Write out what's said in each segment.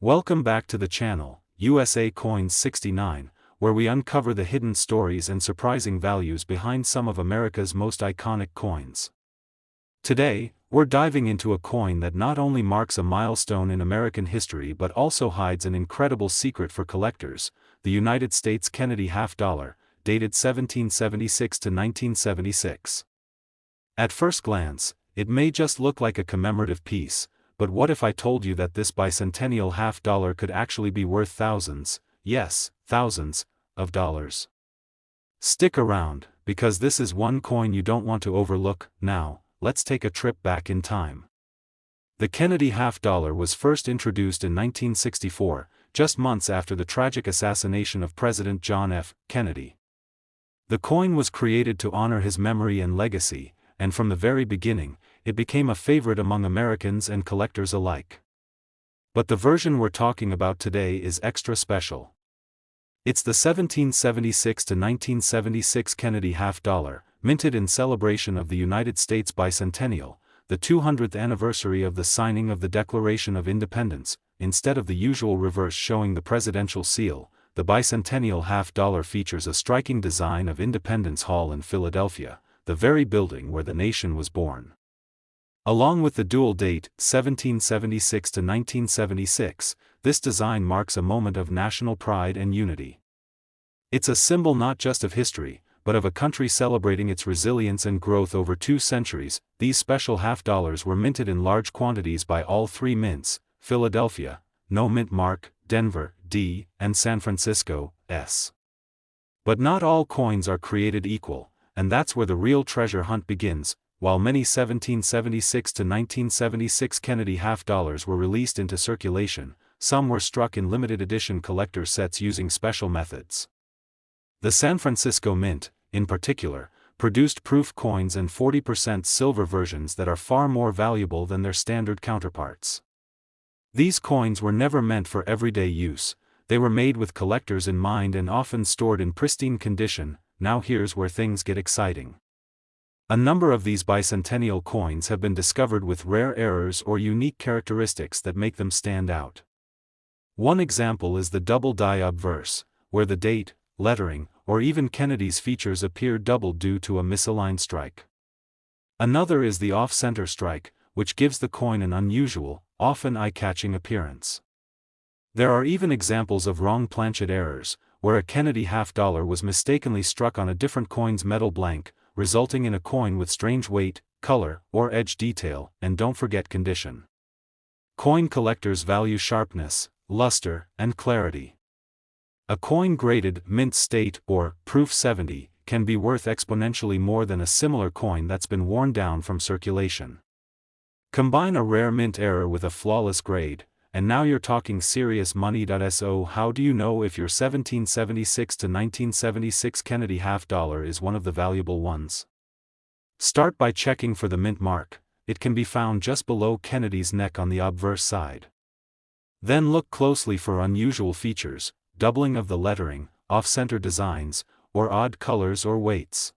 Welcome back to the channel, USA Coins 69, where we uncover the hidden stories and surprising values behind some of America's most iconic coins. Today, we're diving into a coin that not only marks a milestone in American history but also hides an incredible secret for collectors, the United States Kennedy half-dollar, dated 1776 to 1976. At first glance, it may just look like a commemorative piece, but what if I told you that this bicentennial half-dollar could actually be worth thousands, yes, thousands, of dollars? Stick around, because this is one coin you don't want to overlook. Now, let's take a trip back in time. The Kennedy half-dollar was first introduced in 1964, just months after the tragic assassination of President John F. Kennedy. The coin was created to honor his memory and legacy, and from the very beginning, it became a favorite among Americans and collectors alike. But the version we're talking about today is extra special. It's the 1776 to 1976 Kennedy half-dollar, minted in celebration of the United States bicentennial, the 200th anniversary of the signing of the Declaration of Independence. Instead of the usual reverse showing the presidential seal, the bicentennial half-dollar features a striking design of Independence Hall in Philadelphia, the very building where the nation was born. Along with the dual date, 1776 to 1976, this design marks a moment of national pride and unity. It's a symbol not just of history, but of a country celebrating its resilience and growth over 2 centuries. These special half-dollars were minted in large quantities by all 3 mints, Philadelphia, No Mint Mark, Denver, D, and San Francisco, S. But not all coins are created equal, and that's where the real treasure hunt begins. While many 1776 to 1976 Kennedy half-dollars were released into circulation, some were struck in limited edition collector sets using special methods. The San Francisco Mint, in particular, produced proof coins and 40% silver versions that are far more valuable than their standard counterparts. These coins were never meant for everyday use, they were made with collectors in mind and often stored in pristine condition. Now here's where things get exciting. A number of these bicentennial coins have been discovered with rare errors or unique characteristics that make them stand out. One example is the double die obverse, where the date, lettering, or even Kennedy's features appear doubled due to a misaligned strike. Another is the off-center strike, which gives the coin an unusual, often eye-catching appearance. There are even examples of wrong planchet errors, where a Kennedy half-dollar was mistakenly struck on a different coin's metal blank, resulting in a coin with strange weight, color, or edge detail. And don't forget condition. Coin collectors value sharpness, luster, and clarity. A coin graded mint state or proof 70 can be worth exponentially more than a similar coin that's been worn down from circulation. Combine a rare mint error with a flawless grade, and now you're talking serious money. So how do you know if your 1776 to 1976 Kennedy half-dollar is one of the valuable ones? Start by checking for the mint mark. It can be found just below Kennedy's neck on the obverse side. Then look closely for unusual features, doubling of the lettering, off-center designs, or odd colors or weights.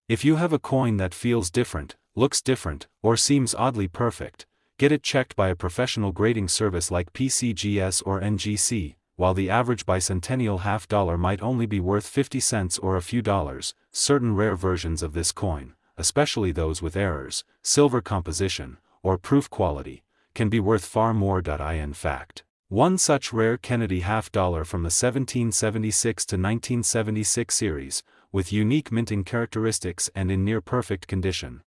If you have a coin that feels different, looks different, or seems oddly perfect, get it checked by a professional grading service like PCGS or NGC. While the average bicentennial half-dollar might only be worth 50 cents or a few dollars, certain rare versions of this coin, especially those with errors, silver composition, or proof quality, can be worth far more. In fact, one such rare Kennedy half-dollar from the 1776 to 1976 series, with unique minting characteristics and in near-perfect condition,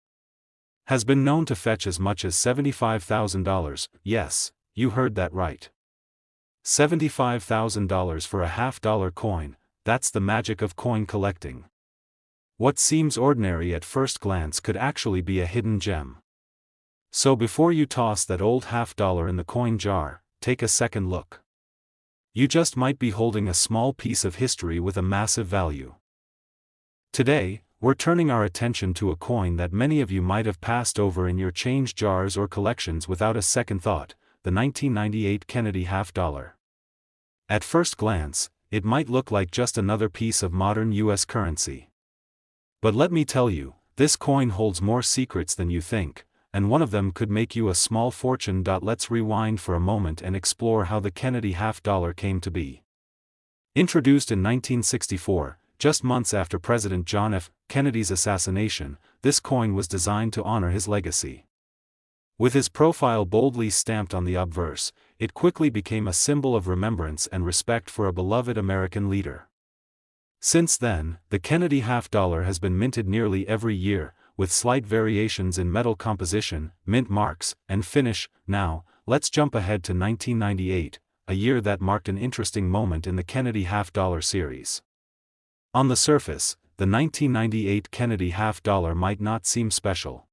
has been known to fetch as much as $75,000. Yes, you heard that right. $75,000 for a half-dollar coin. That's the magic of coin collecting. What seems ordinary at first glance could actually be a hidden gem. So before you toss that old half-dollar in the coin jar, take a second look. You just might be holding a small piece of history with a massive value. Today, we're turning our attention to a coin that many of you might have passed over in your change jars or collections without a second thought, the 1998 Kennedy half-dollar. At first glance, it might look like just another piece of modern US currency. But let me tell you, this coin holds more secrets than you think, and one of them could make you a small fortune. Let's rewind for a moment and explore how the Kennedy half-dollar came to be. Introduced in 1964, just months after President John F. Kennedy's assassination, this coin was designed to honor his legacy. With his profile boldly stamped on the obverse, it quickly became a symbol of remembrance and respect for a beloved American leader. Since then, the Kennedy half-dollar has been minted nearly every year, with slight variations in metal composition, mint marks, and finish. Now, let's jump ahead to 1998, a year that marked an interesting moment in the Kennedy half-dollar series. On the surface, the 1998 Kennedy half-dollar might not seem special.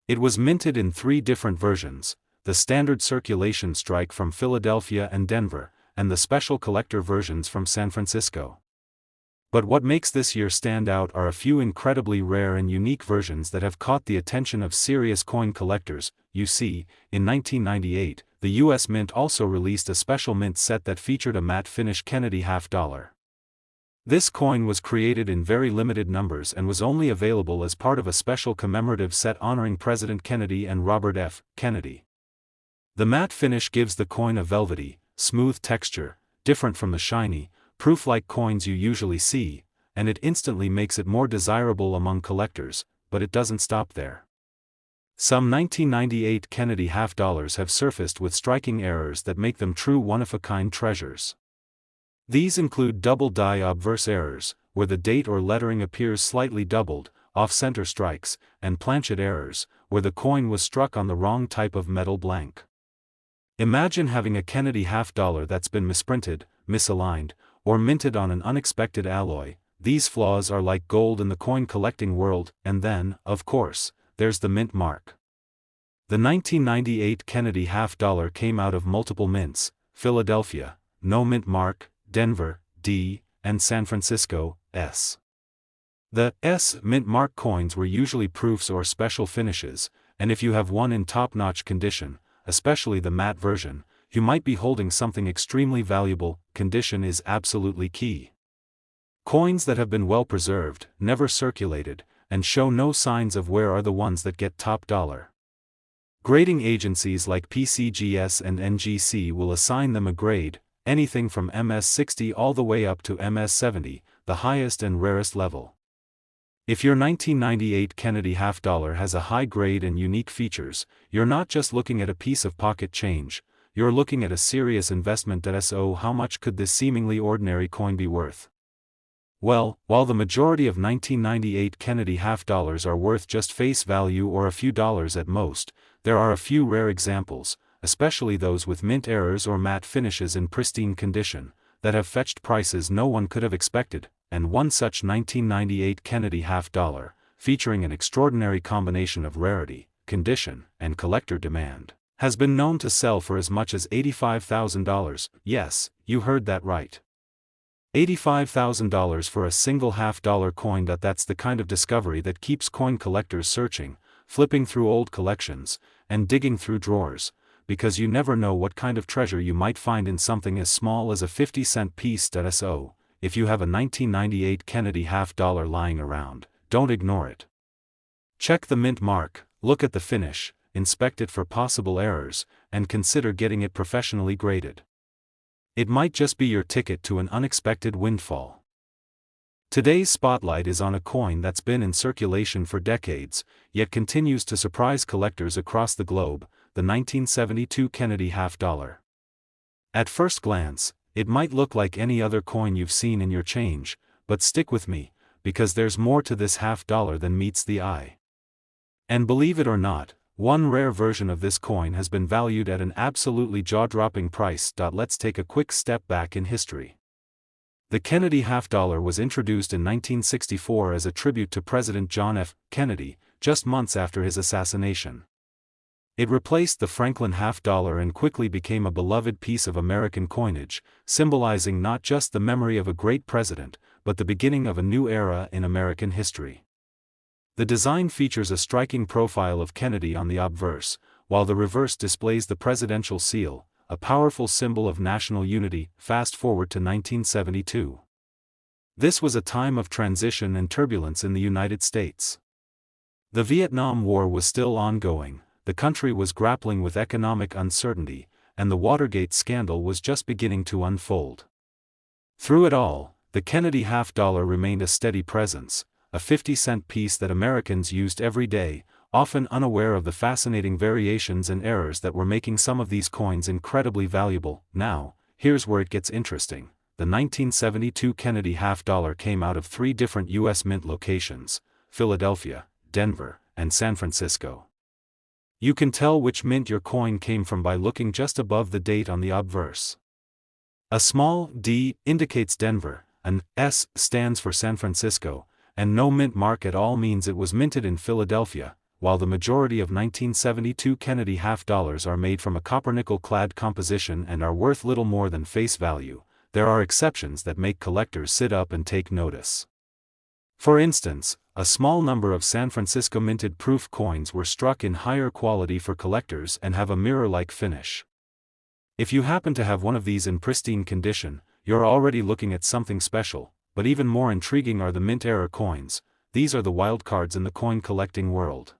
It was minted in 3 different versions: the standard circulation strike from Philadelphia and Denver, and the special collector versions from San Francisco. But what makes this year stand out are a few incredibly rare and unique versions that have caught the attention of serious coin collectors. You see, in 1998, the U.S. Mint also released a special mint set that featured a matte finish Kennedy half-dollar. This coin was created in very limited numbers and was only available as part of a special commemorative set honoring President Kennedy and Robert F. Kennedy. The matte finish gives the coin a velvety, smooth texture, different from the shiny, proof-like coins you usually see, and it instantly makes it more desirable among collectors, but it doesn't stop there. Some 1998 Kennedy half-dollars have surfaced with striking errors that make them true one-of-a-kind treasures. These include double die obverse errors, where the date or lettering appears slightly doubled, off-center strikes, and planchet errors, where the coin was struck on the wrong type of metal blank. Imagine having a Kennedy half-dollar that's been misprinted, misaligned, or minted on an unexpected alloy. These flaws are like gold in the coin collecting world. And then, of course, there's the mint mark. The 1998 Kennedy half-dollar came out of multiple mints: Philadelphia, no mint mark; Denver, D, and San Francisco, S. The S mint mark coins were usually proofs or special finishes, and if you have one in top-notch condition, especially the matte version, you might be holding something extremely valuable. Condition is absolutely key. Coins that have been well preserved, never circulated, and show no signs of wear are the ones that get top dollar. Grading agencies like PCGS and NGC will assign them a grade, anything from MS60 all the way up to MS70, the highest and rarest level. If your 1998 Kennedy half-dollar has a high grade and unique features, you're not just looking at a piece of pocket change, you're looking at a serious investment. So how much could this seemingly ordinary coin be worth? Well, while the majority of 1998 Kennedy half-dollars are worth just face value or a few dollars at most, there are a few rare examples, especially those with mint errors or matte finishes in pristine condition, that have fetched prices no one could have expected. And one such 1998 Kennedy half-dollar, featuring an extraordinary combination of rarity, condition, and collector demand, has been known to sell for as much as $85,000. Yes, you heard that right. $85,000 for a single half-dollar coin. That's the kind of discovery that keeps coin collectors searching, flipping through old collections, and digging through drawers, because you never know what kind of treasure you might find in something as small as a 50-cent piece. So, if you have a 1998 Kennedy half-dollar lying around, don't ignore it. Check the mint mark, look at the finish, inspect it for possible errors, and consider getting it professionally graded. It might just be your ticket to an unexpected windfall. Today's spotlight is on a coin that's been in circulation for decades, yet continues to surprise collectors across the globe: the 1972 Kennedy half-dollar. At first glance, it might look like any other coin you've seen in your change, but stick with me, because there's more to this half-dollar than meets the eye. And believe it or not, one rare version of this coin has been valued at an absolutely jaw-dropping price. Let's take a quick step back in history. The Kennedy half-dollar was introduced in 1964 as a tribute to President John F. Kennedy, just months after his assassination. It replaced the Franklin half-dollar and quickly became a beloved piece of American coinage, symbolizing not just the memory of a great president, but the beginning of a new era in American history. The design features a striking profile of Kennedy on the obverse, while the reverse displays the presidential seal, a powerful symbol of national unity. Fast forward to 1972. This was a time of transition and turbulence in the United States. The Vietnam War was still ongoing, the country was grappling with economic uncertainty, and the Watergate scandal was just beginning to unfold. Through it all, the Kennedy half-dollar remained a steady presence, a 50-cent piece that Americans used every day, often unaware of the fascinating variations and errors that were making some of these coins incredibly valuable. Now, here's where it gets interesting. The 1972 Kennedy half-dollar came out of 3 different U.S. mint locations: Philadelphia, Denver, and San Francisco. You can tell which mint your coin came from by looking just above the date on the obverse. A small D indicates Denver, an S stands for San Francisco, and no mint mark at all means it was minted in Philadelphia. While the majority of 1972 Kennedy half-dollars are made from a copper-nickel-clad composition and are worth little more than face value, there are exceptions that make collectors sit up and take notice. For instance, a small number of San Francisco minted proof coins were struck in higher quality for collectors and have a mirror-like finish. If you happen to have one of these in pristine condition, you're already looking at something special, but even more intriguing are the mint error coins. These are the wild cards in the coin collecting world.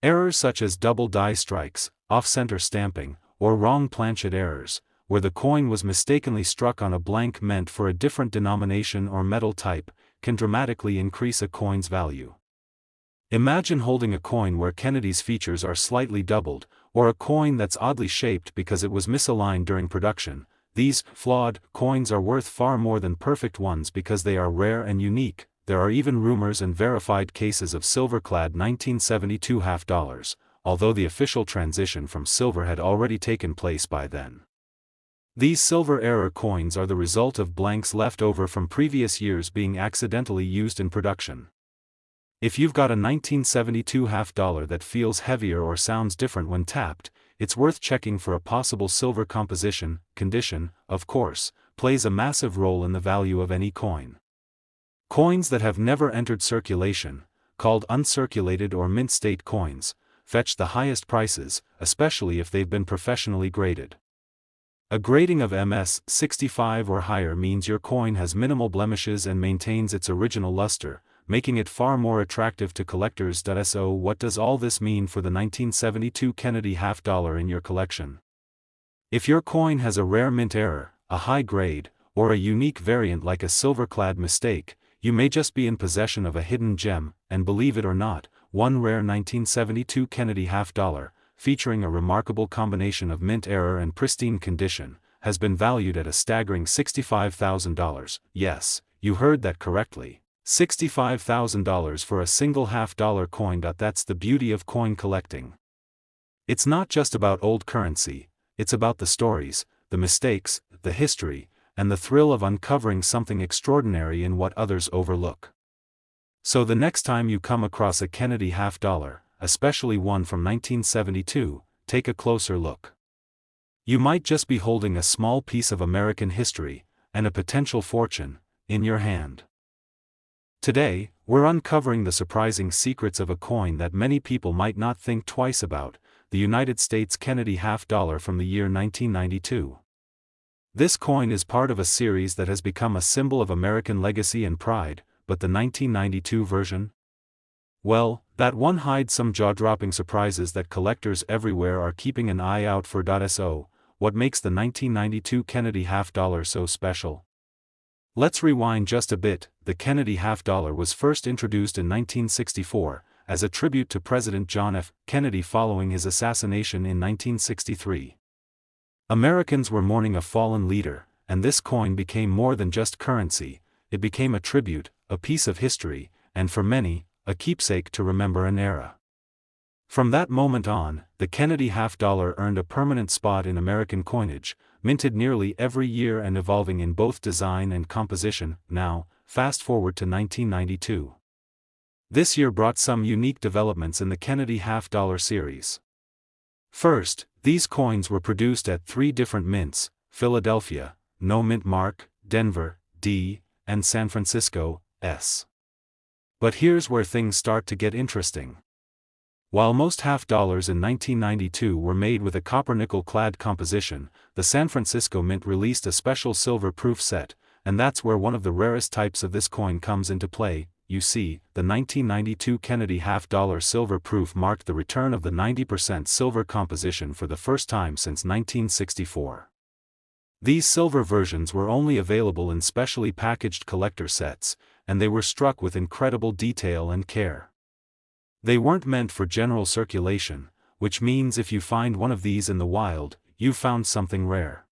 Errors such as double die strikes, off-center stamping, or wrong planchet errors, where the coin was mistakenly struck on a blank meant for a different denomination or metal type, can dramatically increase a coin's value. Imagine holding a coin where Kennedy's features are slightly doubled, or a coin that's oddly shaped because it was misaligned during production. These flawed coins are worth far more than perfect ones because they are rare and unique. There are even rumors and verified cases of silver-clad 1972 half-dollars, although the official transition from silver had already taken place by then. These silver error coins are the result of blanks left over from previous years being accidentally used in production. If you've got a 1972 half-dollar that feels heavier or sounds different when tapped, it's worth checking for a possible silver composition. Condition, of course, plays a massive role in the value of any coin. Coins that have never entered circulation, called uncirculated or mint-state coins, fetch the highest prices, especially if they've been professionally graded. A grading of MS 65 or higher means your coin has minimal blemishes and maintains its original luster, making it far more attractive to collectors. So what does all this mean for the 1972 Kennedy half-dollar in your collection? If your coin has a rare mint error, a high grade, or a unique variant like a silver-clad mistake, you may just be in possession of a hidden gem. And believe it or not, one rare 1972 Kennedy half-dollar, featuring a remarkable combination of mint error and pristine condition, has been valued at a staggering $65,000. Yes, you heard that correctly. $65,000 for a single half-dollar coin. That's the beauty of coin collecting. It's not just about old currency, it's about the stories, the mistakes, the history, and the thrill of uncovering something extraordinary in what others overlook. So the next time you come across a Kennedy half-dollar, especially one from 1972, take a closer look. You might just be holding a small piece of American history, and a potential fortune, in your hand. Today, we're uncovering the surprising secrets of a coin that many people might not think twice about, the United States Kennedy half-dollar from the year 1992. This coin is part of a series that has become a symbol of American legacy and pride, but the 1992 version? Well, that one hides some jaw-dropping surprises that collectors everywhere are keeping an eye out for. So, what makes the 1992 Kennedy half-dollar so special? Let's rewind just a bit. The Kennedy half-dollar was first introduced in 1964, as a tribute to President John F. Kennedy following his assassination in 1963. Americans were mourning a fallen leader, and this coin became more than just currency. It became a tribute, a piece of history, and for many, a keepsake to remember an era. From that moment on, the Kennedy half-dollar earned a permanent spot in American coinage, minted nearly every year and evolving in both design and composition. Now, fast forward to 1992. This year brought some unique developments in the Kennedy half-dollar series. First, these coins were produced at 3 different mints: Philadelphia, no mint mark, Denver, D, and San Francisco, S. But here's where things start to get interesting. While most half-dollars in 1992 were made with a copper-nickel-clad composition, the San Francisco Mint released a special silver-proof set, and that's where one of the rarest types of this coin comes into play. you see, the 1992 Kennedy half-dollar silver proof marked the return of the 90% silver composition for the first time since 1964. These silver versions were only available in specially packaged collector sets, and they were struck with incredible detail and care. They weren't meant for general circulation, which means if you find one of these in the wild, you've found something rare.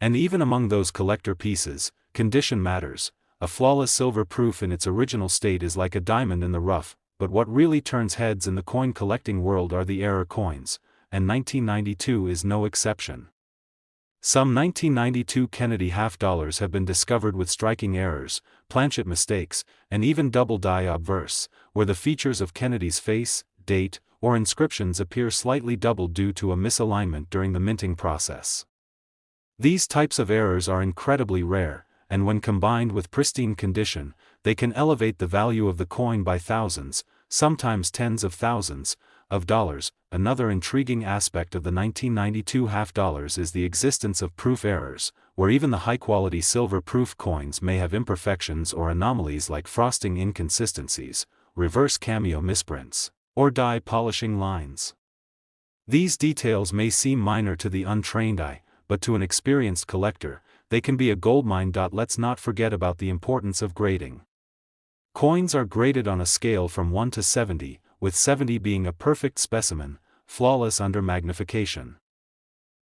And even among those collector pieces, condition matters. A flawless silver proof in its original state is like a diamond in the rough, but what really turns heads in the coin collecting world are the error coins, and 1992 is no exception. Some 1992 Kennedy half-dollars have been discovered with striking errors, planchet mistakes, and even double die obverse, where the features of Kennedy's face, date, or inscriptions appear slightly doubled due to a misalignment during the minting process. These types of errors are incredibly rare, and when combined with pristine condition, they can elevate the value of the coin by thousands, sometimes tens of thousands, of dollars. Another intriguing aspect of the 1992 half-dollars is the existence of proof errors, where even the high-quality silver proof coins may have imperfections or anomalies like frosting inconsistencies, reverse cameo misprints, or die polishing lines. These details may seem minor to the untrained eye, but to an experienced collector, they can be a goldmine. Let's not forget about the importance of grading. Coins are graded on a scale from 1 to 70, with 70 being a perfect specimen, flawless under magnification.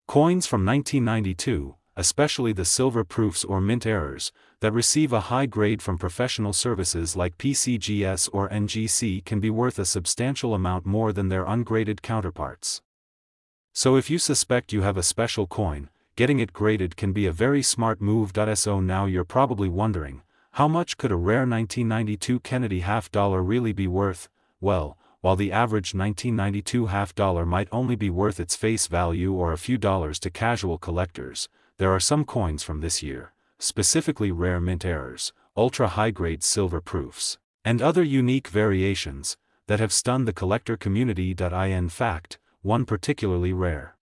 Coins from 1992, especially the silver proofs or mint errors, that receive a high grade from professional services like PCGS or NGC can be worth a substantial amount more than their ungraded counterparts. So if you suspect you have a special coin, getting it graded can be a very smart move. So now you're probably wondering, how much could a rare 1992 Kennedy half-dollar really be worth? Well, while the average 1992 half-dollar might only be worth its face value or a few dollars to casual collectors, there are some coins from this year, specifically rare mint errors, ultra-high-grade silver proofs, and other unique variations, that have stunned the collector community. In fact, one particularly rare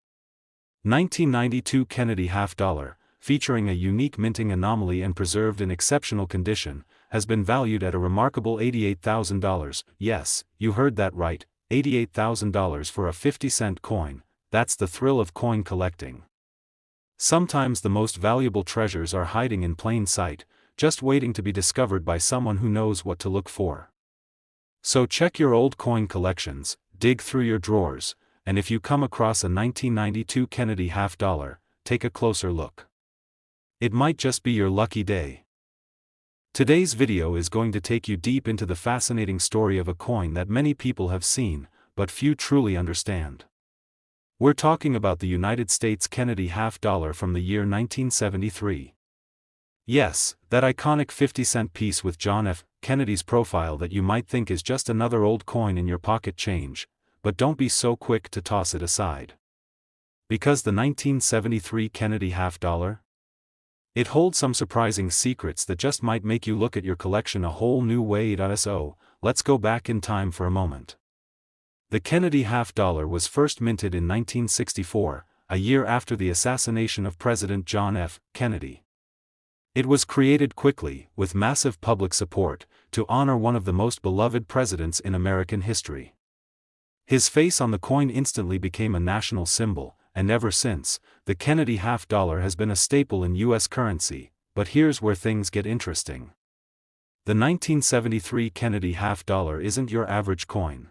1992 Kennedy half-dollar, featuring a unique minting anomaly and preserved in exceptional condition, has been valued at a remarkable $88,000. Yes, you heard that right, $88,000 for a 50-cent coin. That's the thrill of coin collecting. Sometimes the most valuable treasures are hiding in plain sight, just waiting to be discovered by someone who knows what to look for. So check your old coin collections, dig through your drawers, and if you come across a 1992 Kennedy half-dollar, take a closer look. It might just be your lucky day. Today's video is going to take you deep into the fascinating story of a coin that many people have seen, but few truly understand. We're talking about the United States Kennedy half-dollar from the year 1973. Yes, that iconic 50-cent piece with John F. Kennedy's profile that you might think is just another old coin in your pocket change, but don't be so quick to toss it aside. Because the 1973 Kennedy half-dollar? It holds some surprising secrets that just might make you look at your collection a whole new way. So, let's go back in time for a moment. The Kennedy half-dollar was first minted in 1964, a year after the assassination of President John F. Kennedy. It was created quickly, with massive public support, to honor one of the most beloved presidents in American history. His face on the coin instantly became a national symbol, and ever since, the Kennedy half-dollar has been a staple in U.S. currency. But here's where things get interesting. The 1973 Kennedy half-dollar isn't your average coin.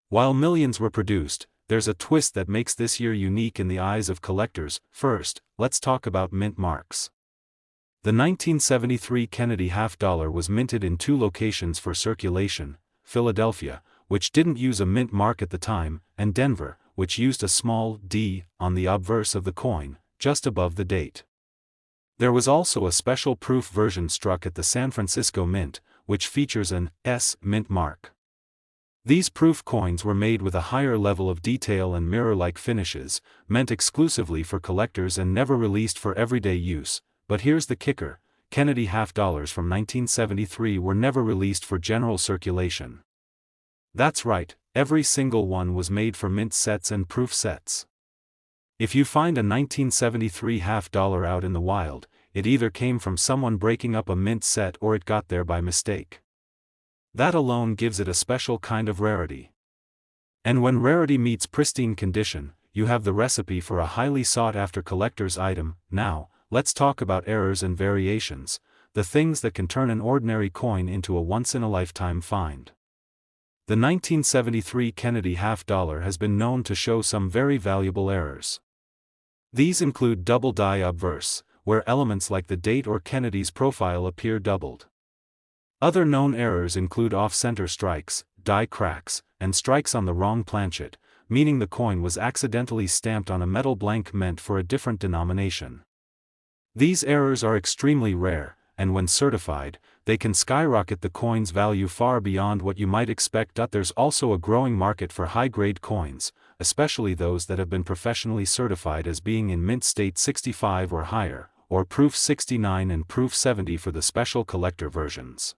While millions were produced, there's a twist that makes this year unique in the eyes of collectors. First, let's talk about mint marks. The 1973 Kennedy half-dollar was minted in two locations for circulation: Philadelphia, which didn't use a mint mark at the time, and Denver, which used a small d on the obverse of the coin, just above the date. There was also a special proof version struck at the San Francisco Mint, which features an S mint mark. These proof coins were made with a higher level of detail and mirror-like finishes, meant exclusively for collectors and never released for everyday use. But here's the kicker: Kennedy half-dollars from 1973 were never released for general circulation. That's right, every single one was made for mint sets and proof sets. If you find a 1973 half-dollar out in the wild, it either came from someone breaking up a mint set or it got there by mistake. That alone gives it a special kind of rarity. And when rarity meets pristine condition, you have the recipe for a highly sought-after collector's item. Now, let's talk about errors and variations, the things that can turn an ordinary coin into a once-in-a-lifetime find. The 1973 Kennedy half-dollar has been known to show some very valuable errors. These include double die obverse, where elements like the date or Kennedy's profile appear doubled. Other known errors include off-center strikes, die cracks, and strikes on the wrong planchet, meaning the coin was accidentally stamped on a metal blank meant for a different denomination. These errors are extremely rare, and when certified, they can skyrocket the coin's value far beyond what you might expect. There's also a growing market for high-grade coins, especially those that have been professionally certified as being in mint state 65 or higher, or proof 69 and proof 70 for the special collector versions.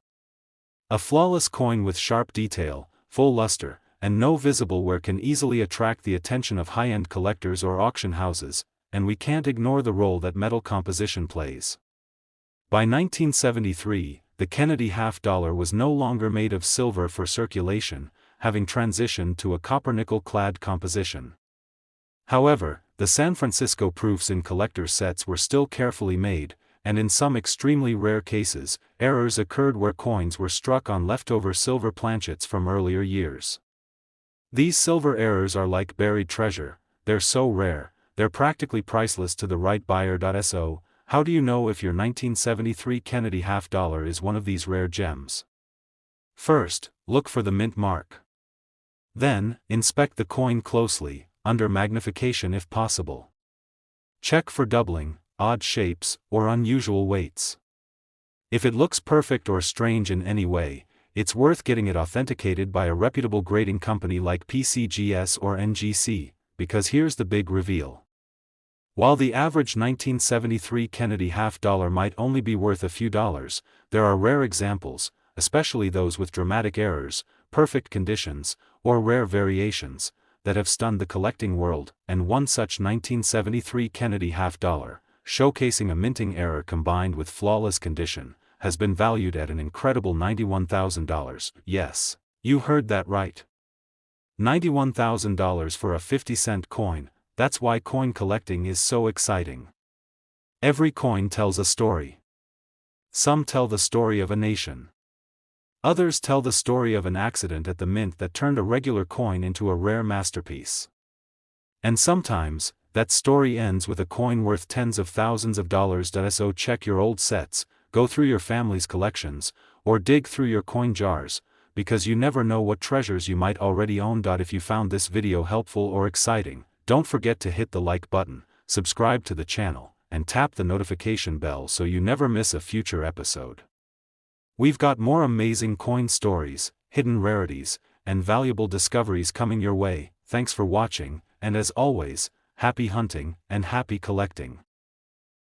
A flawless coin with sharp detail, full luster, and no visible wear can easily attract the attention of high-end collectors or auction houses, and we can't ignore the role that metal composition plays. By 1973, the Kennedy half-dollar was no longer made of silver for circulation, having transitioned to a copper-nickel-clad composition. However, the San Francisco proofs in collector's sets were still carefully made, and in some extremely rare cases, errors occurred where coins were struck on leftover silver planchets from earlier years. These silver errors are like buried treasure, they're so rare, they're practically priceless to the right buyer. So, how do you know if your 1973 Kennedy half-dollar is one of these rare gems? First, look for the mint mark. Then, inspect the coin closely, under magnification if possible. Check for doubling, odd shapes, or unusual weights. If it looks perfect or strange in any way, it's worth getting it authenticated by a reputable grading company like PCGS or NGC, because here's the big reveal. While the average 1973 Kennedy half-dollar might only be worth a few dollars, there are rare examples, especially those with dramatic errors, perfect conditions, or rare variations, that have stunned the collecting world, and one such 1973 Kennedy half-dollar, showcasing a minting error combined with flawless condition, has been valued at an incredible $91,000. Yes, you heard that right. $91,000 for a 50-cent coin. That's why coin collecting is so exciting. Every coin tells a story. Some tell the story of a nation. Others tell the story of an accident at the mint that turned a regular coin into a rare masterpiece. And sometimes, that story ends with a coin worth tens of thousands of dollars. So check your old sets, go through your family's collections, or dig through your coin jars, because you never know what treasures you might already own. If you found this video helpful or exciting, don't forget to hit the like button, subscribe to the channel, and tap the notification bell so you never miss a future episode. We've got more amazing coin stories, hidden rarities, and valuable discoveries coming your way. Thanks for watching, and as always, happy hunting and happy collecting.